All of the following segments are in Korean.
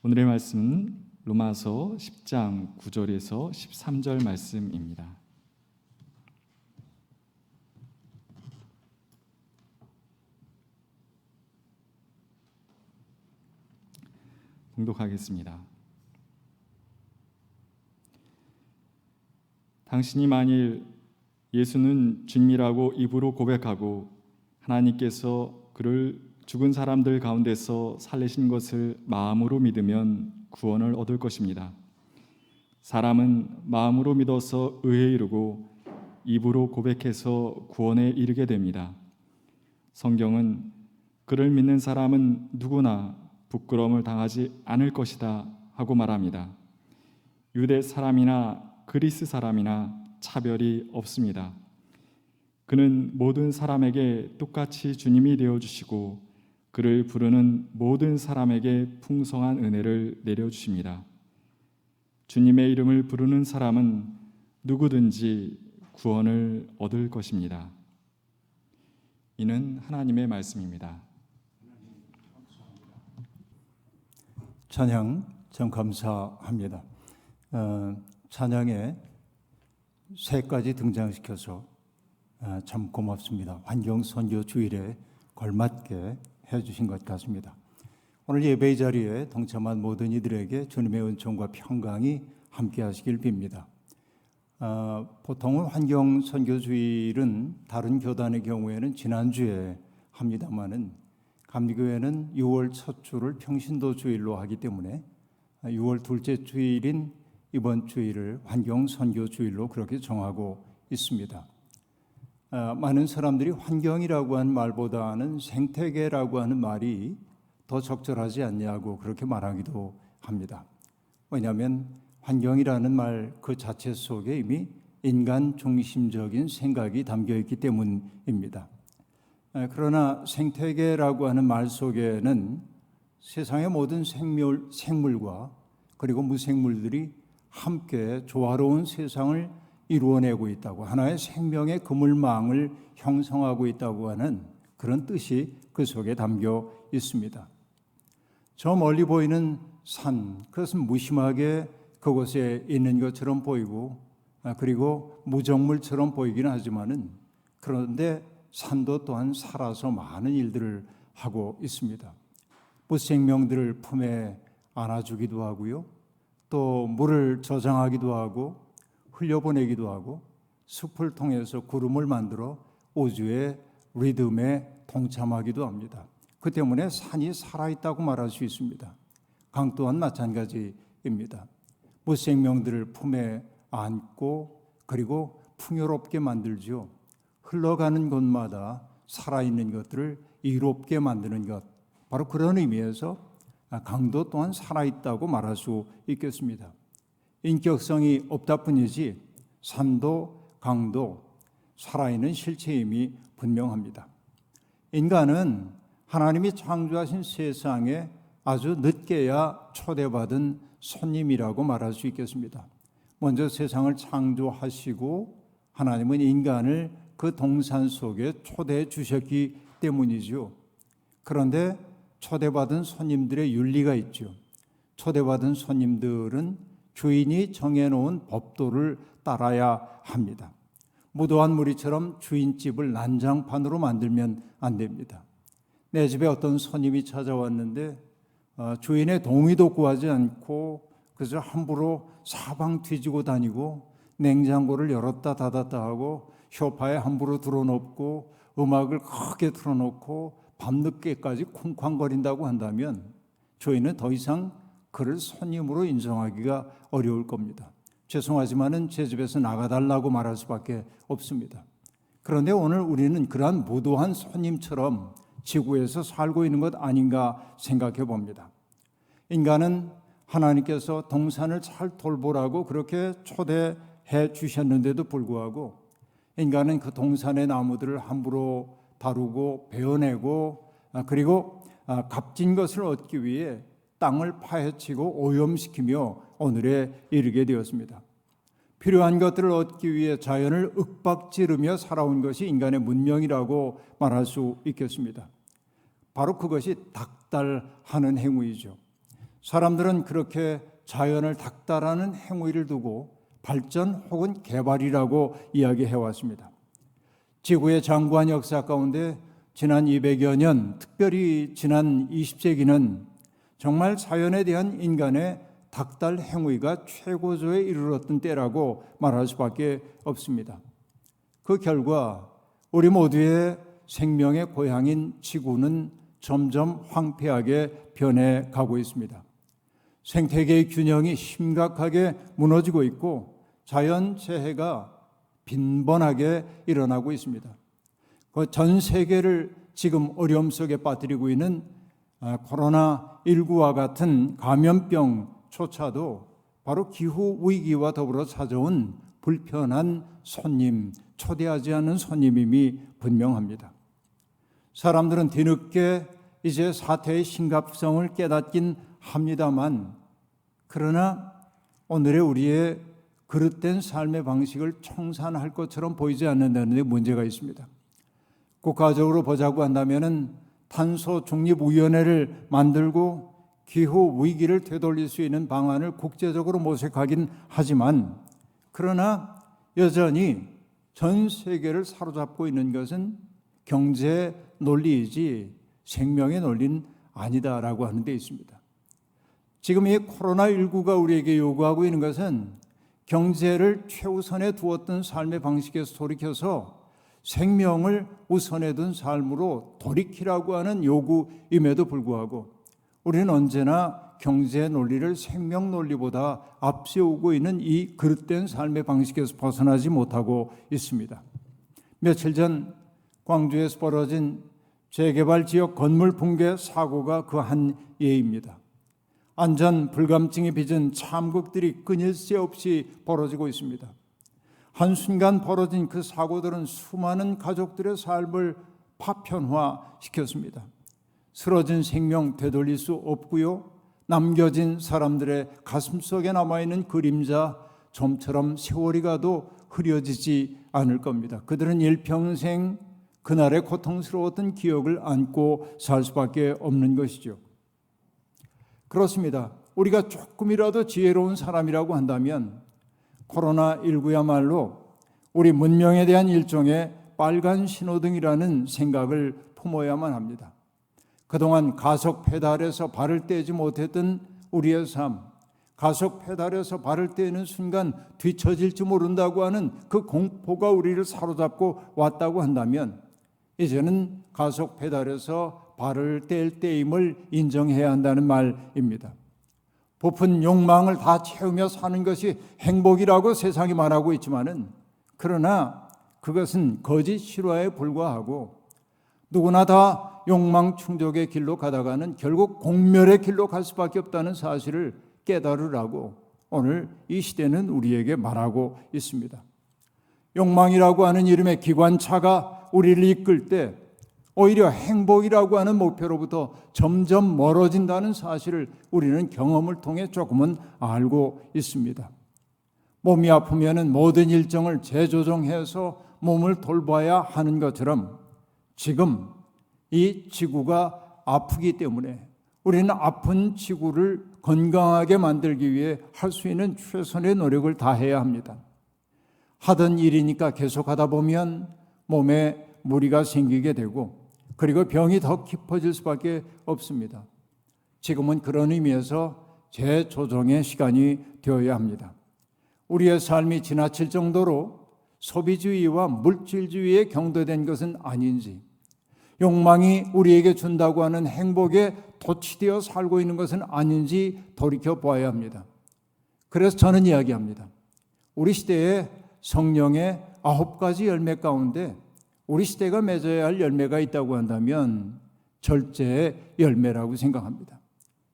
오늘의 말씀은 로마서 10장 9절에서 13절 말씀입니다. 봉독하겠습니다. 당신이 만일 예수는 주님이라고 입으로 고백하고 하나님께서 그를 죽은 사람들 가운데서 살리신 것을 마음으로 믿으면 구원을 얻을 것입니다. 사람은 마음으로 믿어서 의에 이르고 입으로 고백해서 구원에 이르게 됩니다. 성경은 그를 믿는 사람은 누구나 부끄러움을 당하지 않을 것이다 하고 말합니다. 유대 사람이나 그리스 사람이나 차별이 없습니다. 그는 모든 사람에게 똑같이 주님이 되어주시고 그를 부르는 모든 사람에게 풍성한 은혜를 내려주십니다. 주님의 이름을 부르는 사람은 누구든지 구원을 얻을 것입니다. 이는 하나님의 말씀입니다. 찬양 참 감사합니다. 찬양에 세 가지 등장시켜서 참 고맙습니다. 환경선교 주일에 걸맞게 해주신 것 같습니다. 오늘 예배의 자리에 동참한 모든 이들에게 주님의 은총과 평강이 함께 하시길 빕니다. 보통은 환경선교 주일은 다른 교단의 경우에는 지난주에 합니다마는 감리교회는 6월 첫 주를 평신도 주일로 하기 때문에 6월 둘째 주일인 이번 주일을 환경선교 주일로 그렇게 정하고 있습니다. 많은 사람들이 환경이라고 하는 말보다는 생태계라고 하는 말이 더 적절하지 않냐고 그렇게 말하기도 합니다. 왜냐하면 환경이라는 말 그 자체 속에 이미 인간 중심적인 생각이 담겨 있기 때문입니다. 그러나 생태계라고 하는 말 속에는 세상의 모든 생물과 그리고 무생물들이 함께 조화로운 세상을 이루어내고 있다고, 하나의 생명의 그물망을 형성하고 있다고 하는 그런 뜻이 그 속에 담겨 있습니다. 저 멀리 보이는 산, 그것은 무심하게 그곳에 있는 것처럼 보이고 그리고 무정물처럼 보이기는 하지만은 그런데 산도 또한 살아서 많은 일들을 하고 있습니다. 무생명들을 품에 안아주기도 하고요. 또 물을 저장하기도 하고 흘려보내기도 하고 숲을 통해서 구름을 만들어 우주의 리듬에 동참하기도 합니다. 그 때문에 산이 살아있다고 말할 수 있습니다. 강 또한 마찬가지입니다. 무생명들을 품에 안고 그리고 풍요롭게 만들죠. 흘러가는 곳마다 살아있는 것들을 이롭게 만드는 것, 바로 그런 의미에서 강도 또한 살아있다고 말할 수 있겠습니다. 인격성이 없다 뿐이지 산도 강도 살아있는 실체임이 분명합니다. 인간은 하나님이 창조하신 세상에 아주 늦게야 초대받은 손님이라고 말할 수 있겠습니다. 먼저 세상을 창조하시고 하나님은 인간을 그 동산 속에 초대해 주셨기 때문이죠. 그런데 초대받은 손님들의 윤리가 있죠. 초대받은 손님들은 주인이 정해놓은 법도를 따라야 합니다. 무도한 무리처럼 주인집을 난장판으로 만들면 안 됩니다. 내 집에 어떤 손님이 찾아왔는데 주인의 동의도 구하지 않고 그저 함부로 사방 뒤지고 다니고 냉장고를 열었다 닫았다 하고 소파에 함부로 들어놓고 음악을 크게 틀어놓고 밤늦게까지 쿵쾅거린다고 한다면 주인은 더 이상 그를 손님으로 인정하기가 어려울 겁니다. 죄송하지만은 제 집에서 나가달라고 말할 수밖에 없습니다. 그런데 오늘 우리는 그러한 무도한 손님처럼 지구에서 살고 있는 것 아닌가 생각해 봅니다. 인간은 하나님께서 동산을 잘 돌보라고 그렇게 초대해 주셨는데도 불구하고 인간은 그 동산의 나무들을 함부로 다루고 베어내고 그리고 값진 것을 얻기 위해 땅을 파헤치고 오염시키며 오늘에 이르게 되었습니다. 필요한 것들을 얻기 위해 자연을 윽박지르며 살아온 것이 인간의 문명이라고 말할 수 있겠습니다. 바로 그것이 닥달하는 행위이죠. 사람들은 그렇게 자연을 닥달하는 행위를 두고 발전 혹은 개발이라고 이야기해왔습니다. 지구의 장구한 역사 가운데 지난 200여 년, 특별히 지난 20세기는 정말 자연에 대한 인간의 닥달 행위가 최고조에 이르렀던 때라고 말할 수밖에 없습니다. 그 결과 우리 모두의 생명의 고향인 지구는 점점 황폐하게 변해가고 있습니다. 생태계의 균형이 심각하게 무너지고 있고 자연재해가 빈번하게 일어나고 있습니다. 그 전 세계를 지금 어려움 속에 빠뜨리고 있는 코로나19와 같은 감염병조차도 바로 기후 위기와 더불어 찾아온 불편한 손님, 초대하지 않은 손님임이 분명합니다. 사람들은 뒤늦게 이제 사태의 심각성을 깨닫긴 합니다만, 그러나 오늘의 우리의 그릇된 삶의 방식을 청산할 것처럼 보이지 않는다는 데 문제가 있습니다. 국가적으로 보자고 한다면 탄소 중립위원회를 만들고 기후 위기를 되돌릴 수 있는 방안을 국제적으로 모색하긴 하지만, 그러나 여전히 전 세계를 사로잡고 있는 것은 경제 논리이지 생명의 논리는 아니다라고 하는 데 있습니다. 지금 이 코로나19가 우리에게 요구하고 있는 것은 경제를 최우선에 두었던 삶의 방식에서 돌이켜서 생명을 우선에 둔 삶으로 돌이키라고 하는 요구임에도 불구하고 우리는 언제나 경제 논리를 생명 논리보다 앞세우고 있는 이 그릇된 삶의 방식에서 벗어나지 못하고 있습니다. 며칠 전 광주에서 벌어진 재개발 지역 건물 붕괴 사고가 그 한 예입니다. 안전 불감증이 빚은 참극들이 끊일 새 없이 벌어지고 있습니다. 한순간 벌어진 그 사고들은 수많은 가족들의 삶을 파편화시켰습니다. 쓰러진 생명 되돌릴 수 없고요. 남겨진 사람들의 가슴속에 남아있는 그림자 좀처럼 세월이 가도 흐려지지 않을 겁니다. 그들은 일평생 그날의 고통스러웠던 기억을 안고 살 수밖에 없는 것이죠. 그렇습니다. 우리가 조금이라도 지혜로운 사람이라고 한다면 코로나19야말로 우리 문명에 대한 일종의 빨간 신호등이라는 생각을 품어야만 합니다. 그동안 가속 페달에서 발을 떼지 못했던 우리의 삶, 가속 페달에서 발을 떼는 순간 뒤처질지 모른다고 하는 그 공포가 우리를 사로잡고 왔다고 한다면 이제는 가속 페달에서 발을 뗄 때임을 인정해야 한다는 말입니다. 부푼 욕망을 다 채우며 사는 것이 행복이라고 세상이 말하고 있지만은, 그러나 그것은 거짓 실화에 불과하고 누구나 다 욕망 충족의 길로 가다가는 결국 공멸의 길로 갈 수밖에 없다는 사실을 깨달으라고 오늘 이 시대는 우리에게 말하고 있습니다. 욕망이라고 하는 이름의 기관차가 우리를 이끌 때 오히려 행복이라고 하는 목표로부터 점점 멀어진다는 사실을 우리는 경험을 통해 조금은 알고 있습니다. 몸이 아프면은 모든 일정을 재조정해서 몸을 돌봐야 하는 것처럼 지금 이 지구가 아프기 때문에 우리는 아픈 지구를 건강하게 만들기 위해 할 수 있는 최선의 노력을 다해야 합니다. 하던 일이니까 계속하다 보면 몸에 무리가 생기게 되고 그리고 병이 더 깊어질 수밖에 없습니다. 지금은 그런 의미에서 재조정의 시간이 되어야 합니다. 우리의 삶이 지나칠 정도로 소비주의와 물질주의에 경도된 것은 아닌지, 욕망이 우리에게 준다고 하는 행복에 도취되어 살고 있는 것은 아닌지 돌이켜보아야 합니다. 그래서 저는 이야기합니다. 우리 시대에 성령의 9가지 열매 가운데 우리 시대가 맺어야 할 열매가 있다고 한다면 절제의 열매라고 생각합니다.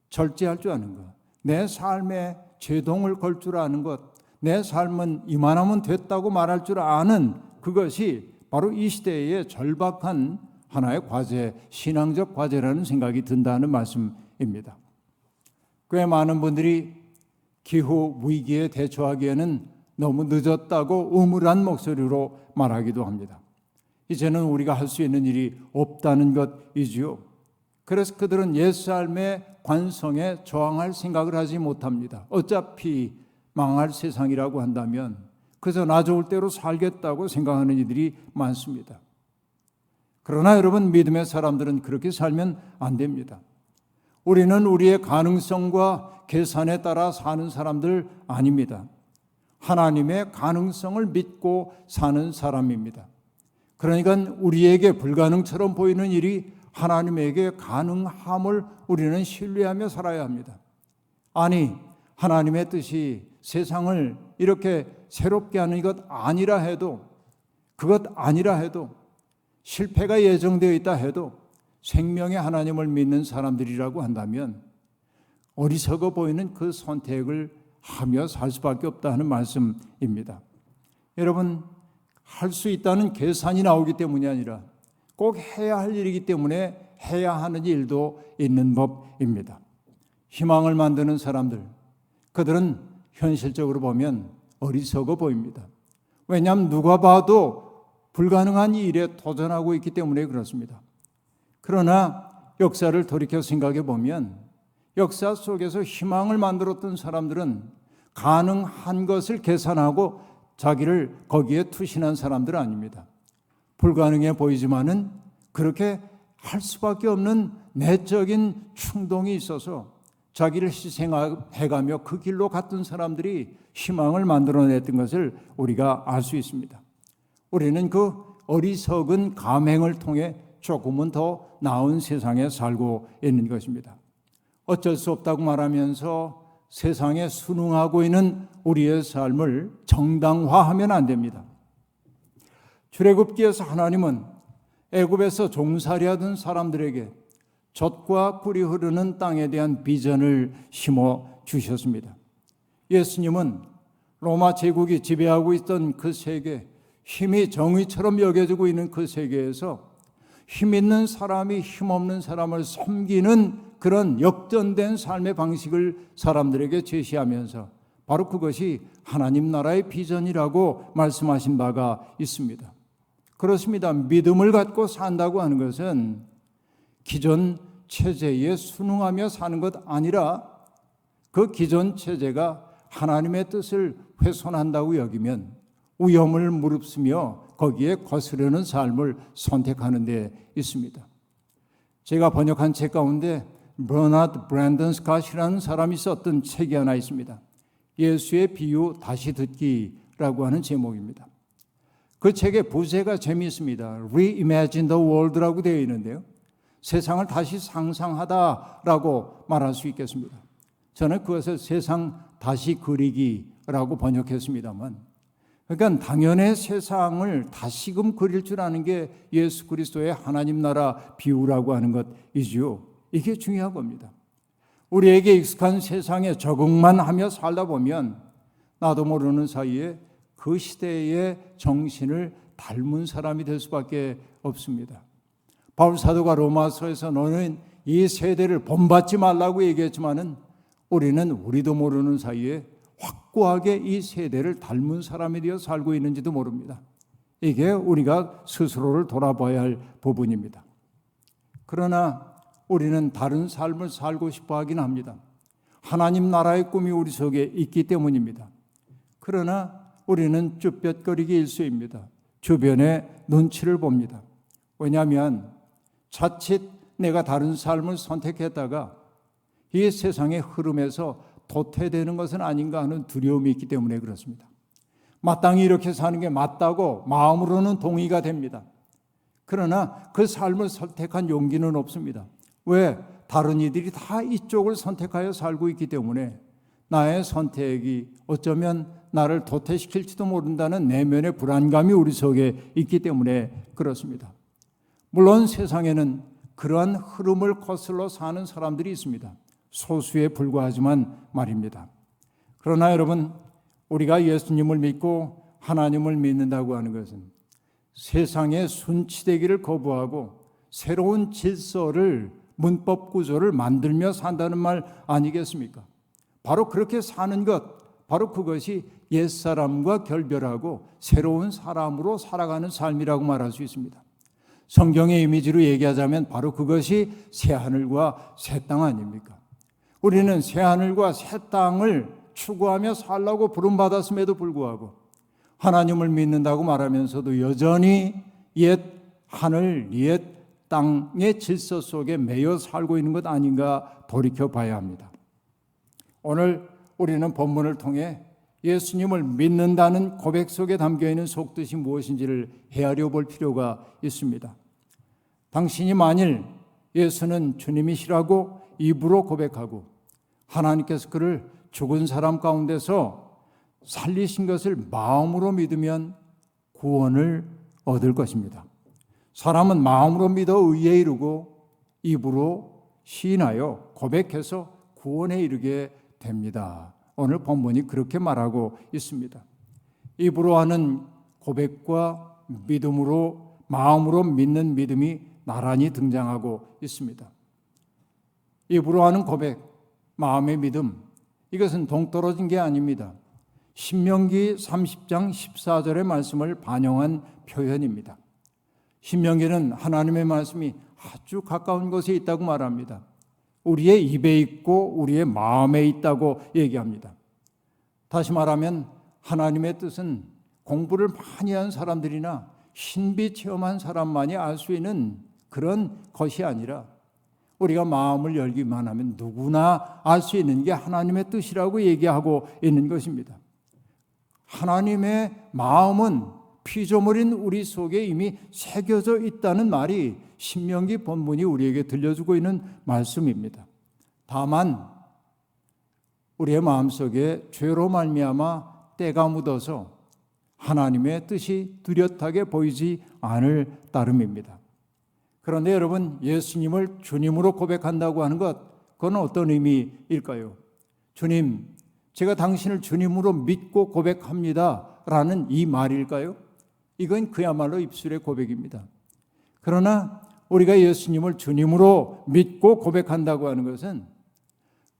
절제할 줄 아는 것, 내 삶에 제동을 걸 줄 아는 것, 내 삶은 이만하면 됐다고 말할 줄 아는 그것이 바로 이 시대의 절박한 하나의 과제, 신앙적 과제라는 생각이 든다는 말씀입니다. 꽤 많은 분들이 기후 위기에 대처하기에는 너무 늦었다고 우물한 목소리로 말하기도 합니다. 이제는 우리가 할 수 있는 일이 없다는 것이지요. 그래서 그들은 옛삶의 관성에 저항할 생각을 하지 못합니다. 어차피 망할 세상이라고 한다면 그래서 나 좋을 대로 살겠다고 생각하는 이들이 많습니다. 그러나 여러분, 믿음의 사람들은 그렇게 살면 안 됩니다. 우리는 우리의 가능성과 계산에 따라 사는 사람들 아닙니다. 하나님의 가능성을 믿고 사는 사람입니다. 그러니까 우리에게 불가능처럼 보이는 일이 하나님에게 가능함을 우리는 신뢰하며 살아야 합니다. 아니, 하나님의 뜻이 세상을 이렇게 새롭게 하는 것 아니라 해도, 그것 아니라 해도, 실패가 예정되어 있다 해도 생명의 하나님을 믿는 사람들이라고 한다면 어리석어 보이는 그 선택을 하며 살 수밖에 없다 하는 말씀입니다. 여러분, 할 수 있다는 계산이 나오기 때문이 아니라 꼭 해야 할 일이기 때문에 해야 하는 일도 있는 법입니다. 희망을 만드는 사람들, 그들은 현실적으로 보면 어리석어 보입니다. 왜냐하면 누가 봐도 불가능한 일에 도전하고 있기 때문에 그렇습니다. 그러나 역사를 돌이켜 생각해 보면 역사 속에서 희망을 만들었던 사람들은 가능한 것을 계산하고 자기를 거기에 투신한 사람들은 아닙니다. 불가능해 보이지만은 그렇게 할 수밖에 없는 내적인 충동이 있어서 자기를 희생해가며 그 길로 갔던 사람들이 희망을 만들어냈던 것을 우리가 알 수 있습니다. 우리는 그 어리석은 감행을 통해 조금은 더 나은 세상에 살고 있는 것입니다. 어쩔 수 없다고 말하면서 세상에 순응하고 있는 우리의 삶을 정당화하면 안 됩니다. 출애굽기에서 하나님은 애굽에서 종살이하던 사람들에게 젖과 꿀이 흐르는 땅에 대한 비전을 심어 주셨습니다. 예수님은 로마 제국이 지배하고 있던 그 세계, 힘이 정의처럼 여겨지고 있는 그 세계에서 힘 있는 사람이 힘없는 사람을 섬기는 그런 역전된 삶의 방식을 사람들에게 제시하면서 바로 그것이 하나님 나라의 비전이라고 말씀하신 바가 있습니다. 그렇습니다. 믿음을 갖고 산다고 하는 것은 기존 체제에 순응하며 사는 것 아니라 그 기존 체제가 하나님의 뜻을 훼손한다고 여기면 위험을 무릅쓰며 거기에 거스르는 삶을 선택하는 데 있습니다. 제가 번역한 책 가운데 버나드 브랜든 스캇이라는 사람이 썼던 책이 하나 있습니다. 예수의 비유 다시 듣기라고 하는 제목입니다. 그 책의 부제가 재미있습니다. Reimagine the world라고 되어 있는데요, 세상을 다시 상상하다라고 말할 수 있겠습니다. 저는 그것을 세상 다시 그리기라고 번역했습니다만, 그러니까 당연히 세상을 다시금 그릴 줄 아는 게 예수 그리스도의 하나님 나라 비유라고 하는 것이지요. 이게 중요한 겁니다. 우리에게 익숙한 세상에 적응만 하며 살다 보면 나도 모르는 사이에 그 시대의 정신을 닮은 사람이 될 수밖에 없습니다. 바울 사도가 로마서에서 너는 이 세대를 본받지 말라고 얘기했지만은 우리도 모르는 사이에 확고하게 이 세대를 닮은 사람이 되어 살고 있는지도 모릅니다. 이게 우리가 스스로를 돌아봐야 할 부분입니다. 그러나 우리는 다른 삶을 살고 싶어 하긴 합니다. 하나님 나라의 꿈이 우리 속에 있기 때문입니다. 그러나 우리는 쭈뼛거리기 일쑤입니다. 주변의 눈치를 봅니다. 왜냐하면 자칫 내가 다른 삶을 선택했다가 이 세상의 흐름에서 도태되는 것은 아닌가 하는 두려움이 있기 때문에 그렇습니다. 마땅히 이렇게 사는 게 맞다고 마음으로는 동의가 됩니다. 그러나 그 삶을 선택한 용기는 없습니다. 왜? 다른 이들이 다 이쪽을 선택하여 살고 있기 때문에 나의 선택이 어쩌면 나를 도태시킬지도 모른다는 내면의 불안감이 우리 속에 있기 때문에 그렇습니다. 물론 세상에는 그러한 흐름을 거슬러 사는 사람들이 있습니다. 소수에 불과하지만 말입니다. 그러나 여러분, 우리가 예수님을 믿고 하나님을 믿는다고 하는 것은 세상의 순치되기를 거부하고 새로운 질서를, 문법 구조를 만들며 산다는 말 아니겠습니까? 바로 그렇게 사는 것, 바로 그것이 옛사람과 결별하고 새로운 사람으로 살아가는 삶이라고 말할 수 있습니다. 성경의 이미지로 얘기하자면 바로 그것이 새하늘과 새 땅 아닙니까? 우리는 새하늘과 새 땅을 추구하며 살라고 부름받았음에도 불구하고 하나님을 믿는다고 말하면서도 여전히 옛 하늘, 옛 땅의 질서 속에 매여 살고 있는 것 아닌가 돌이켜봐야 합니다. 오늘 우리는 본문을 통해 예수님을 믿는다는 고백 속에 담겨있는 속뜻이 무엇인지를 헤아려 볼 필요가 있습니다. 당신이 만일 예수는 주님이시라고 입으로 고백하고 하나님께서 그를 죽은 사람 가운데서 살리신 것을 마음으로 믿으면 구원을 얻을 것입니다. 사람은 마음으로 믿어 의에 이르고 입으로 시인하여 고백해서 구원에 이르게 됩니다. 오늘 본문이 그렇게 말하고 있습니다. 입으로 하는 고백과 믿음으로 마음으로 믿는 믿음이 나란히 등장하고 있습니다. 입으로 하는 고백, 마음의 믿음, 이것은 동떨어진 게 아닙니다. 신명기 30장 14절의 말씀을 반영한 표현입니다. 신명기는 하나님의 말씀이 아주 가까운 곳에 있다고 말합니다. 우리의 입에 있고 우리의 마음에 있다고 얘기합니다. 다시 말하면 하나님의 뜻은 공부를 많이 한 사람들이나 신비 체험한 사람만이 알 수 있는 그런 것이 아니라 우리가 마음을 열기만 하면 누구나 알 수 있는 게 하나님의 뜻이라고 얘기하고 있는 것입니다. 하나님의 마음은 피조물인 우리 속에 이미 새겨져 있다는 말이 신명기 본문이 우리에게 들려주고 있는 말씀입니다. 다만 우리의 마음속에 죄로 말미암아 때가 묻어서 하나님의 뜻이 뚜렷하게 보이지 않을 따름입니다. 그런데 여러분, 예수님을 주님으로 고백한다고 하는 것, 그건 어떤 의미일까요? 주님, 제가 당신을 주님으로 믿고 고백합니다 라는 이 말일까요? 이건 그야말로 입술의 고백입니다. 그러나 우리가 예수님을 주님으로 믿고 고백한다고 하는 것은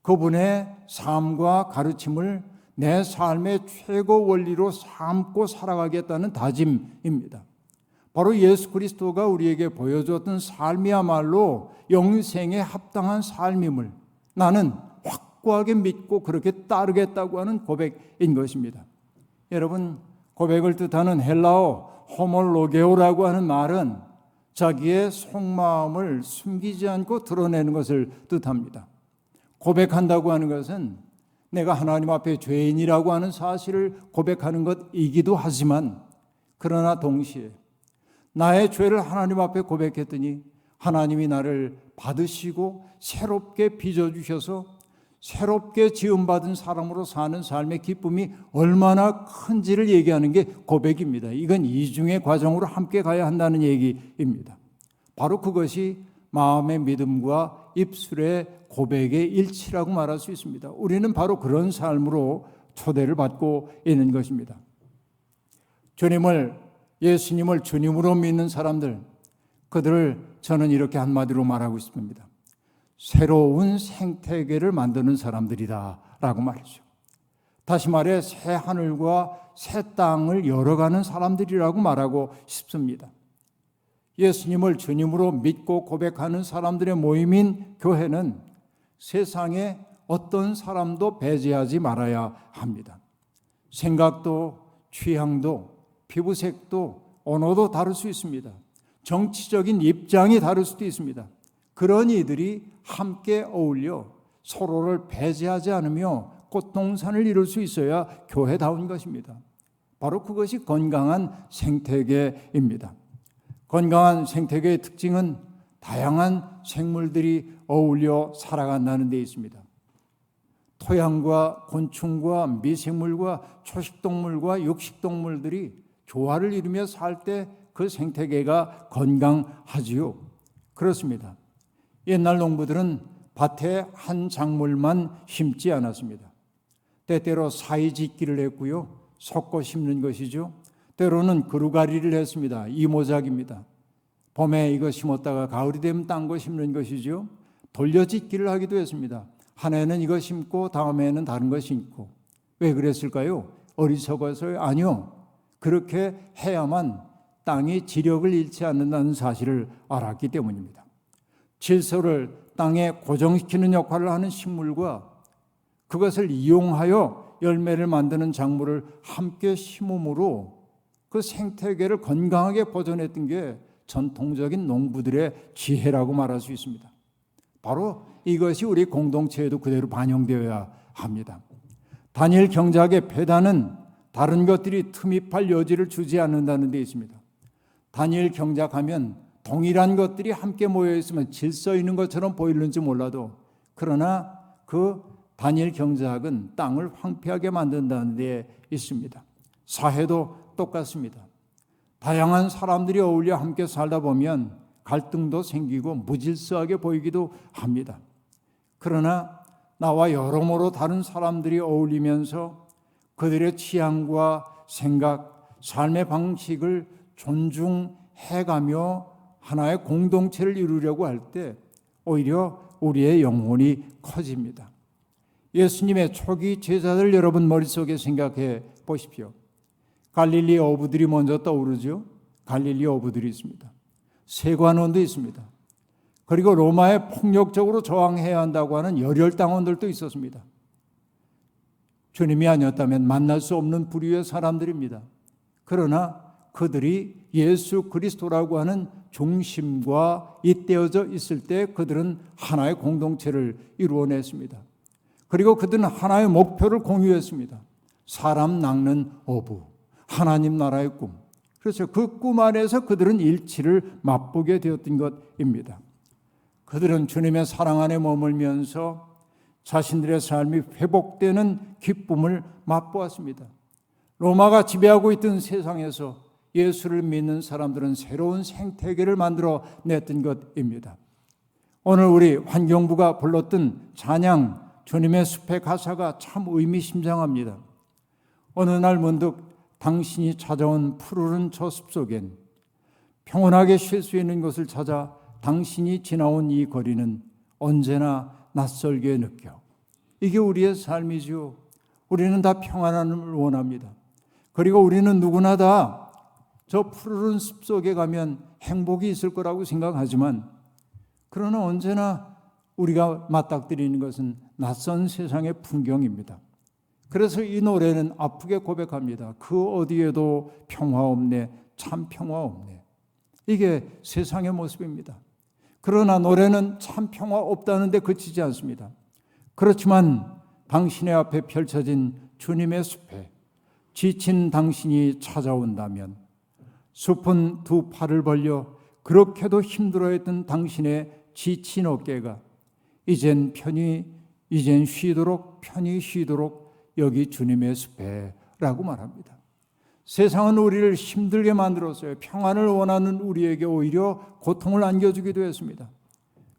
그분의 삶과 가르침을 내 삶의 최고 원리로 삼고 살아가겠다는 다짐입니다. 바로 예수 그리스도가 우리에게 보여줬던 삶이야말로 영생에 합당한 삶임을 나는 확고하게 믿고 그렇게 따르겠다고 하는 고백인 것입니다. 여러분, 고백을 뜻하는 헬라어 호몰로게오라고 하는 말은 자기의 속마음을 숨기지 않고 드러내는 것을 뜻합니다. 고백한다고 하는 것은 내가 하나님 앞에 죄인이라고 하는 사실을 고백하는 것이기도 하지만, 그러나 동시에 나의 죄를 하나님 앞에 고백했더니 하나님이 나를 받으시고 새롭게 빚어주셔서 새롭게 지음받은 사람으로 사는 삶의 기쁨이 얼마나 큰지를 얘기하는 게 고백입니다. 이건 이중의 과정으로 함께 가야 한다는 얘기입니다. 바로 그것이 마음의 믿음과 입술의 고백의 일치라고 말할 수 있습니다. 우리는 바로 그런 삶으로 초대를 받고 있는 것입니다. 예수님을 주님으로 믿는 사람들, 그들을 저는 이렇게 한마디로 말하고 싶습니다. 새로운 생태계를 만드는 사람들이다 라고 말이죠. 다시 말해 새 하늘과 새 땅을 열어가는 사람들이라고 말하고 싶습니다. 예수님을 주님으로 믿고 고백하는 사람들의 모임인 교회는 세상에 어떤 사람도 배제하지 말아야 합니다. 생각도 취향도 피부색도 언어도 다를 수 있습니다. 정치적인 입장이 다를 수도 있습니다. 그런 이들이 함께 어울려 서로를 배제하지 않으며 꽃동산을 이룰 수 있어야 교회다운 것입니다. 바로 그것이 건강한 생태계입니다. 건강한 생태계의 특징은 다양한 생물들이 어울려 살아간다는 데 있습니다. 토양과 곤충과 미생물과 초식동물과 육식동물들이 조화를 이루며 살 때 그 생태계가 건강하지요. 그렇습니다. 옛날 농부들은 밭에 한 작물만 심지 않았습니다. 때때로 사이짓기를 했고요. 섞어 심는 것이죠. 때로는 그루가리를 했습니다. 이모작입니다. 봄에 이거 심었다가 가을이 되면 딴 거 심는 것이죠. 돌려짓기를 하기도 했습니다. 한 해는 이거 심고 다음 해는 다른 거 심고. 왜 그랬을까요? 어리석어서요? 아니요. 그렇게 해야만 땅이 지력을 잃지 않는다는 사실을 알았기 때문입니다. 질소를 땅에 고정시키는 역할을 하는 식물과 그것을 이용하여 열매를 만드는 작물을 함께 심음으로 그 생태계를 건강하게 보존했던 게 전통적인 농부들의 지혜라고 말할 수 있습니다. 바로 이것이 우리 공동체에도 그대로 반영되어야 합니다. 다니엘 경작의 배단은 다른 것들이 틈입할 여지를 주지 않는다는 데 있습니다. 다니엘 경작하면 동일한 것들이 함께 모여 있으면 질서 있는 것처럼 보이는지 몰라도, 그러나 그 다니엘 경작은 땅을 황폐하게 만든다는 데 있습니다. 사회도 똑같습니다. 다양한 사람들이 어울려 함께 살다 보면 갈등도 생기고 무질서하게 보이기도 합니다. 그러나 나와 여러모로 다른 사람들이 어울리면서 그들의 취향과 생각, 삶의 방식을 존중해가며 하나의 공동체를 이루려고 할 때 오히려 우리의 영혼이 커집니다. 예수님의 초기 제자들 여러분 머릿속에 생각해 보십시오. 갈릴리 어부들이 먼저 떠오르죠. 갈릴리 어부들이 있습니다. 세관원도 있습니다. 그리고 로마에 폭력적으로 저항해야 한다고 하는 열혈당원들도 있었습니다. 주님이 아니었다면 만날 수 없는 부류의 사람들입니다. 그러나 그들이 예수 그리스도라고 하는 중심과 잇대어져 있을 때 그들은 하나의 공동체를 이루어냈습니다. 그리고 그들은 하나의 목표를 공유했습니다. 사람 낚는 어부, 하나님 나라의 꿈. 그래서 그 꿈 안에서 그들은 일치를 맛보게 되었던 것입니다. 그들은 주님의 사랑 안에 머물면서 자신들의 삶이 회복되는 기쁨을 맛보았습니다. 로마가 지배하고 있던 세상에서 예수를 믿는 사람들은 새로운 생태계를 만들어 냈던 것입니다. 오늘 우리 환경부가 불렀던 찬양 주님의 숲의 가사가 참 의미심장합니다. 어느 날 문득 당신이 찾아온 푸르른 저 숲속엔 평온하게 쉴 수 있는 곳을 찾아 당신이 지나온 이 거리는 언제나 낯설게 느껴. 이게 우리의 삶이죠. 우리는 다 평안함을 원합니다. 그리고 우리는 누구나 다 저 푸르른 숲속에 가면 행복이 있을 거라고 생각하지만, 그러나 언제나 우리가 맞닥뜨리는 것은 낯선 세상의 풍경입니다. 그래서 이 노래는 아프게 고백합니다. 그 어디에도 평화 없네, 참 평화 없네. 이게 세상의 모습입니다. 그러나 노래는 참 평화 없다는 데 그치지 않습니다. 그렇지만 당신의 앞에 펼쳐진 주님의 숲에 지친 당신이 찾아온다면, 숲은 두 팔을 벌려 그렇게도 힘들어했던 당신의 지친 어깨가 이젠 편히 쉬도록 여기 주님의 숲에 라고 말합니다. 세상은 우리를 힘들게 만들었어요. 평안을 원하는 우리에게 오히려 고통을 안겨주기도 했습니다.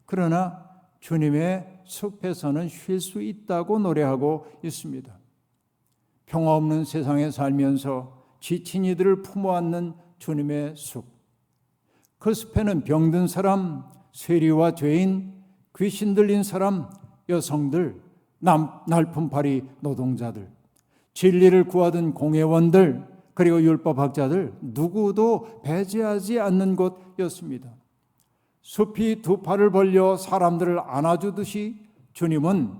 그러나 주님의 숲에서는 쉴 수 있다고 노래하고 있습니다. 평화 없는 세상에 살면서 지친 이들을 품어안는 주님의 숲. 그 숲에는 병든 사람, 세리와 죄인, 귀신 들린 사람, 여성들, 날품팔이 노동자들, 진리를 구하던 공회원들, 그리고 율법학자들 누구도 배제하지 않는 곳이었습니다. 숲이 두 팔을 벌려 사람들을 안아주듯이 주님은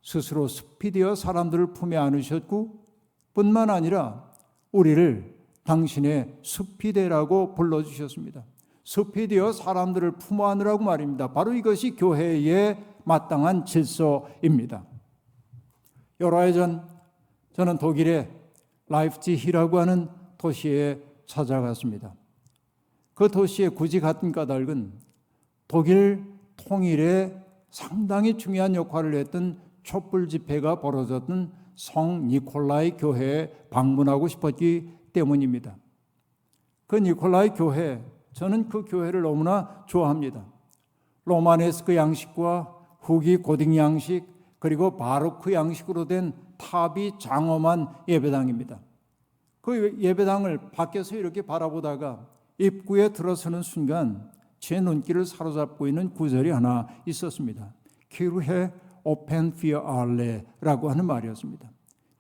스스로 숲이 되어 사람들을 품에 안으셨고, 뿐만 아니라 우리를 당신의 숲이 되라고 불러주셨습니다. 숲이 되어 사람들을 품어 안으라고 말입니다. 바로 이것이 교회의 마땅한 질서입니다. 여러 해 전 저는 독일의 라이프치히라고 하는 도시에 찾아갔습니다. 그 도시에 굳이 갔던 까닭은 독일 통일에 상당히 중요한 역할을 했던 촛불 집회가 벌어졌던 성 니콜라이 교회에 방문하고 싶었기 때문입니다. 그 니콜라이 교회, 저는 그 교회를 너무나 좋아합니다. 로마네스크 양식과 후기 고딕 양식, 그리고 바로크 양식으로 된 탑이 장엄한 예배당입니다. 그 예배당을 밖에서 이렇게 바라보다가 입구에 들어서는 순간 제 눈길을 사로잡고 있는 구절이 하나 있었습니다. 키르헤 오펜 피어 알레라고 하는 말이었습니다.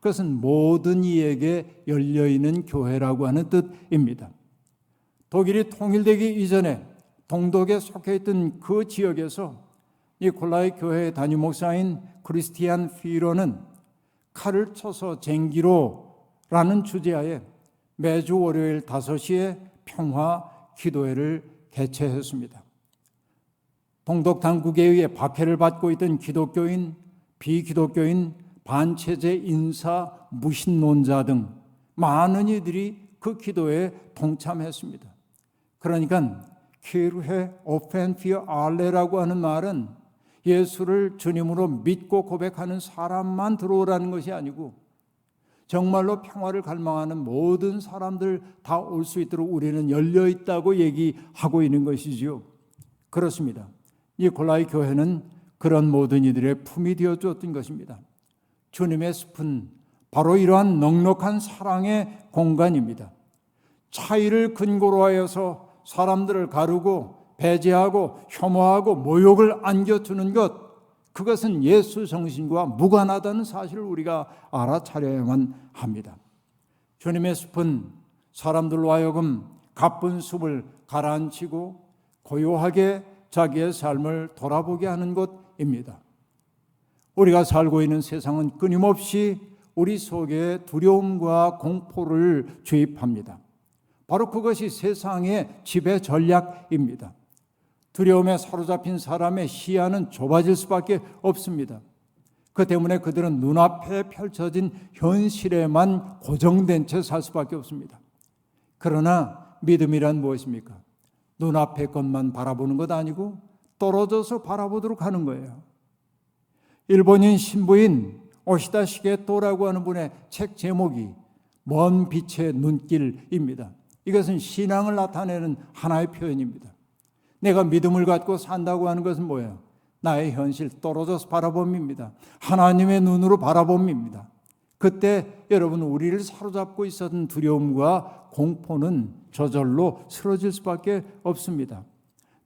그것은 모든 이에게 열려있는 교회라고 하는 뜻입니다. 독일이 통일되기 이전에 동독에 속해 있던 그 지역에서 니콜라이 교회의 담임 목사인 크리스티안 피로는 칼을 쳐서 쟁기로라는 주제하에 매주 월요일 5시에 평화 기도회를 개최했습니다. 동독 당국에 의해 박해를 받고 있던 기독교인, 비기독교인, 반체제 인사, 무신론자 등 많은 이들이 그 기도에 동참했습니다. 그러니까 키르헤 오펜피어 알레라고 하는 말은 예수를 주님으로 믿고 고백하는 사람만 들어오라는 것이 아니고 정말로 평화를 갈망하는 모든 사람들 다 올 수 있도록 우리는 열려 있다고 얘기하고 있는 것이지요. 그렇습니다. 니콜라이 교회는 그런 모든 이들의 품이 되어주었던 것입니다. 주님의 숲은 바로 이러한 넉넉한 사랑의 공간입니다. 차이를 근거로 하여서 사람들을 가르고 배제하고 혐오하고 모욕을 안겨주는 것, 그것은 예수 정신과 무관하다는 사실을 우리가 알아차려야만 합니다. 주님의 숲은 사람들로 하여금 가쁜 숲을 가라앉히고 고요하게 자기의 삶을 돌아보게 하는 곳입니다. 우리가 살고 있는 세상은 끊임없이 우리 속에 두려움과 공포를 주입합니다. 바로 그것이 세상의 지배 전략입니다. 두려움에 사로잡힌 사람의 시야는 좁아질 수밖에 없습니다. 그 때문에 그들은 눈앞에 펼쳐진 현실에만 고정된 채 살 수밖에 없습니다. 그러나 믿음이란 무엇입니까? 눈앞의 것만 바라보는 것 아니고 떨어져서 바라보도록 하는 거예요. 일본인 신부인 오시다 시게토라고 하는 분의 책 제목이 먼 빛의 눈길입니다. 이것은 신앙을 나타내는 하나의 표현입니다. 내가 믿음을 갖고 산다고 하는 것은 뭐예요? 나의 현실 떨어져서 바라봄입니다. 하나님의 눈으로 바라봄입니다. 그때 여러분 우리를 사로잡고 있었던 두려움과 공포는 저절로 쓰러질 수밖에 없습니다.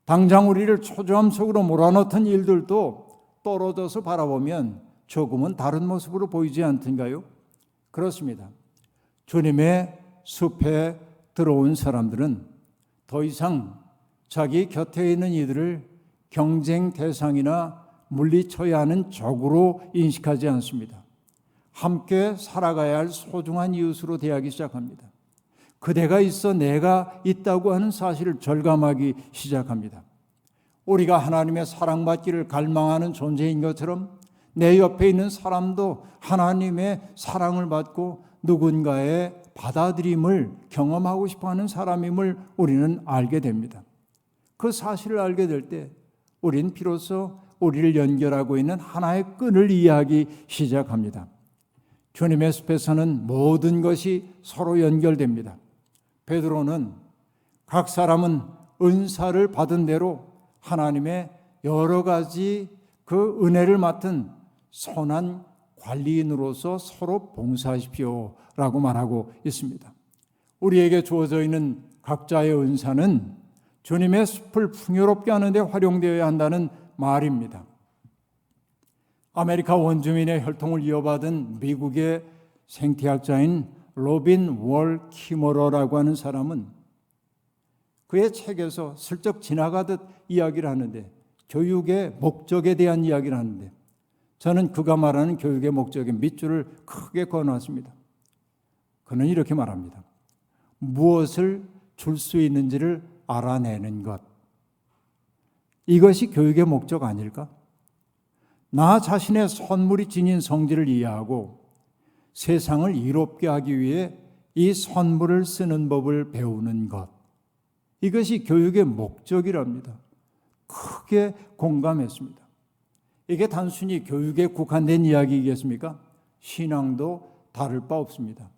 당장 우리를 초조함 속으로 몰아넣던 일들도 떨어져서 바라보면 조금은 다른 모습으로 보이지 않던가요? 그렇습니다. 주님의 숲에 들어온 사람들은 더 이상 자기 곁에 있는 이들을 경쟁 대상이나 물리쳐야 하는 적으로 인식하지 않습니다. 함께 살아가야 할 소중한 이웃으로 대하기 시작합니다. 그대가 있어 내가 있다고 하는 사실을 절감하기 시작합니다. 우리가 하나님의 사랑받기를 갈망하는 존재인 것처럼 내 옆에 있는 사람도 하나님의 사랑을 받고 누군가의 받아들임을 경험하고 싶어하는 사람임을 우리는 알게 됩니다. 그 사실을 알게 될 때 우린 비로소 우리를 연결하고 있는 하나의 끈을 이해하기 시작합니다. 주님의 숲에서는 모든 것이 서로 연결됩니다. 베드로는 각 사람은 은사를 받은 대로 하나님의 여러 가지 그 은혜를 맡은 선한 관리인으로서 서로 봉사하십시오 라고 말하고 있습니다. 우리에게 주어져 있는 각자의 은사는 주님의 숲을 풍요롭게 하는 데 활용되어야 한다는 말입니다. 아메리카 원주민의 혈통을 이어받은 미국의 생태학자인 로빈 월 키머러라고 하는 사람은 그의 책에서 슬쩍 지나가듯 이야기를 하는데 교육의 목적에 대한 이야기를 하는데 저는 그가 말하는 교육의 목적에 밑줄을 크게 그어놨습니다. 그는 이렇게 말합니다. 무엇을 줄 수 있는지를 알아내는 것. 이것이 교육의 목적 아닐까? 나 자신의 선물이 지닌 성질을 이해하고 세상을 이롭게 하기 위해 이 선물을 쓰는 법을 배우는 것. 이것이 교육의 목적이랍니다. 크게 공감했습니다. 이게 단순히 교육에 국한된 이야기이겠습니까? 신앙도 다를 바 없습니다.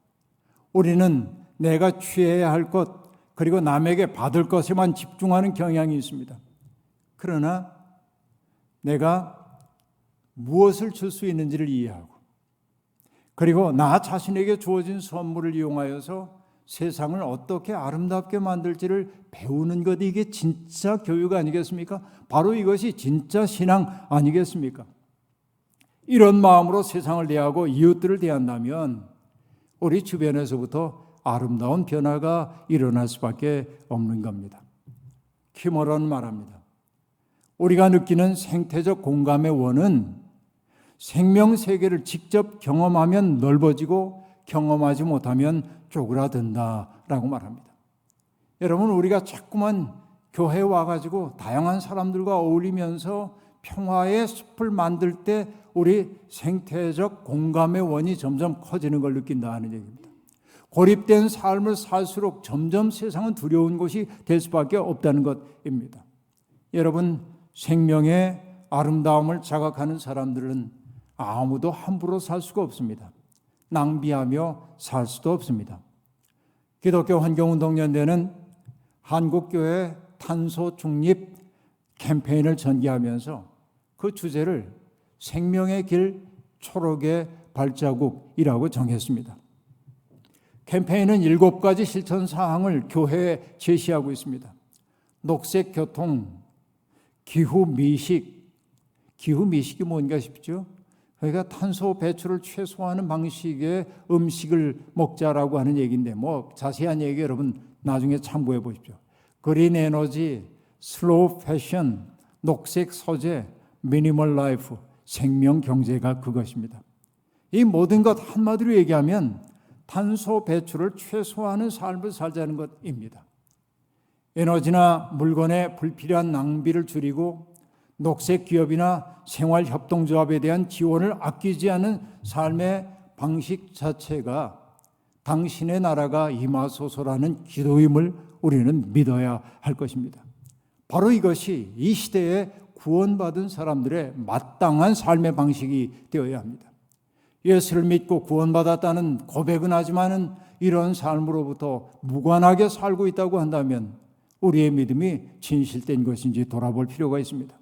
우리는 내가 취해야 할 것, 그리고 남에게 받을 것에만 집중하는 경향이 있습니다. 그러나 내가 무엇을 줄 수 있는지를 이해하고 그리고 나 자신에게 주어진 선물을 이용하여서 세상을 어떻게 아름답게 만들지를 배우는 것, 이게 진짜 교육 아니겠습니까? 바로 이것이 진짜 신앙 아니겠습니까? 이런 마음으로 세상을 대하고 이웃들을 대한다면 우리 주변에서부터 아름다운 변화가 일어날 수밖에 없는 겁니다. 키머러는 말합니다. 우리가 느끼는 생태적 공감의 원은 생명 세계를 직접 경험하면 넓어지고 경험하지 못하면 쪼그라든다라고 말합니다. 여러분, 우리가 자꾸만 교회에 와가지고 다양한 사람들과 어울리면서 평화의 숲을 만들 때 우리 생태적 공감의 원이 점점 커지는 걸 느낀다 하는 얘기입니다. 고립된 삶을 살수록 점점 세상은 두려운 곳이 될 수밖에 없다는 것입니다. 여러분, 생명의 아름다움을 자각하는 사람들은 아무도 함부로 살 수가 없습니다. 낭비하며 살 수도 없습니다. 기독교 환경운동연대는 한국교회 탄소 중립 캠페인을 전개하면서 그 주제를 생명의 길 초록의 발자국이라고 정했습니다. 캠페인은 7가지 실천 사항을 교회에 제시하고 있습니다. 녹색 교통, 기후 미식. 기후 미식이 뭔가 싶죠? 그러니까 탄소 배출을 최소화하는 방식의 음식을 먹자라고 하는 얘기인데 자세한 얘기 여러분 나중에 참고해 보십시오. 그린 에너지, 슬로우 패션, 녹색 소재, 미니멀 라이프, 생명 경제가 그것입니다. 이 모든 것 한마디로 얘기하면 탄소 배출을 최소화하는 삶을 살자는 것입니다. 에너지나 물건의 불필요한 낭비를 줄이고 녹색 기업이나 생활협동조합에 대한 지원을 아끼지 않은 삶의 방식 자체가 당신의 나라가 임하소서라는 기도임을 우리는 믿어야 할 것입니다. 바로 이것이 이 시대에 구원받은 사람들의 마땅한 삶의 방식이 되어야 합니다. 예수를 믿고 구원받았다는 고백은 하지만은 이런 삶으로부터 무관하게 살고 있다고 한다면 우리의 믿음이 진실된 것인지 돌아볼 필요가 있습니다.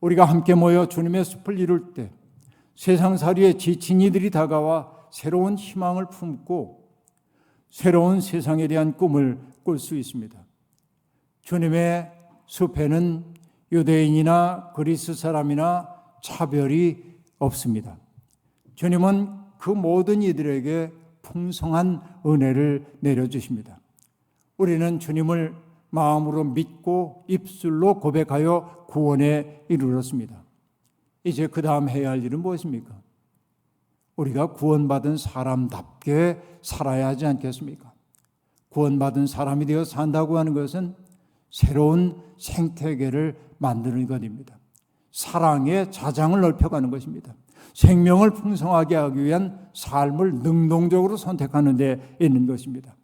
우리가 함께 모여 주님의 숲을 이룰 때 세상살이에 지친 이들이 다가와 새로운 희망을 품고 새로운 세상에 대한 꿈을 꿀 수 있습니다. 주님의 숲에는 유대인이나 그리스 사람이나 차별이 없습니다. 주님은 그 모든 이들에게 풍성한 은혜를 내려주십니다. 우리는 주님을 마음으로 믿고 입술로 고백하여 구원에 이르렀습니다. 이제 그 다음 해야 할 일은 무엇입니까? 우리가 구원받은 사람답게 살아야 하지 않겠습니까? 구원받은 사람이 되어 산다고 하는 것은 새로운 생태계를 만드는 것입니다. 사랑의 자장을 넓혀가는 것입니다. 생명을 풍성하게 하기 위한 삶을 능동적으로 선택하는 데 있는 것입니다.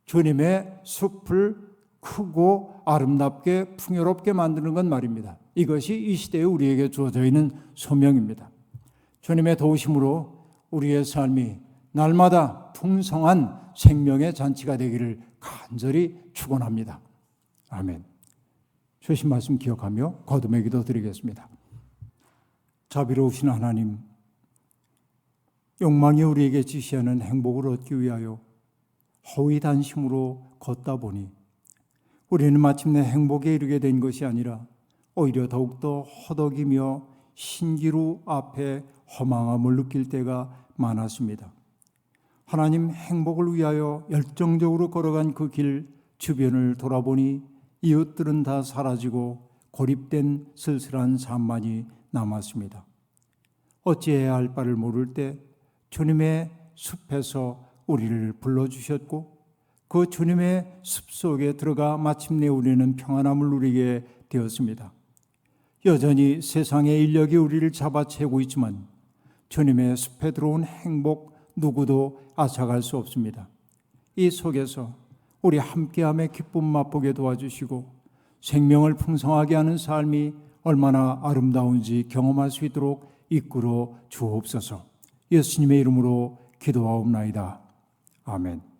주님의 숲을 크고 아름답게 풍요롭게 만드는 건 말입니다. 이것이 이 시대에 우리에게 주어져 있는 소명입니다. 주님의 도우심으로 우리의 삶이 날마다 풍성한 생명의 잔치가 되기를 간절히 축원합니다. 아멘. 주신 말씀 기억하며 거듭의 기도 드리겠습니다. 자비로우신 하나님, 욕망이 우리에게 지시하는 행복을 얻기 위하여 허위단심으로 걷다 보니 우리는 마침내 행복에 이르게 된 것이 아니라 오히려 더욱더 허덕이며 신기루 앞에 허망함을 느낄 때가 많았습니다. 하나님, 행복을 위하여 열정적으로 걸어간 그 길 주변을 돌아보니 이웃들은 다 사라지고 고립된 쓸쓸한 삶만이 남았습니다. 어찌해야 할 바를 모를 때 주님의 숲에서 우리를 불러주셨고 그 주님의 숲 속에 들어가 마침내 우리는 평안함을 누리게 되었습니다. 여전히 세상의 인력이 우리를 잡아채고 있지만 주님의 숲에 들어온 행복 누구도 앗아갈 수 없습니다. 이 속에서 우리 함께함의 기쁨 맛보게 도와주시고 생명을 풍성하게 하는 삶이 얼마나 아름다운지 경험할 수 있도록 이끌어 주옵소서. 예수님의 이름으로 기도하옵나이다. 아멘.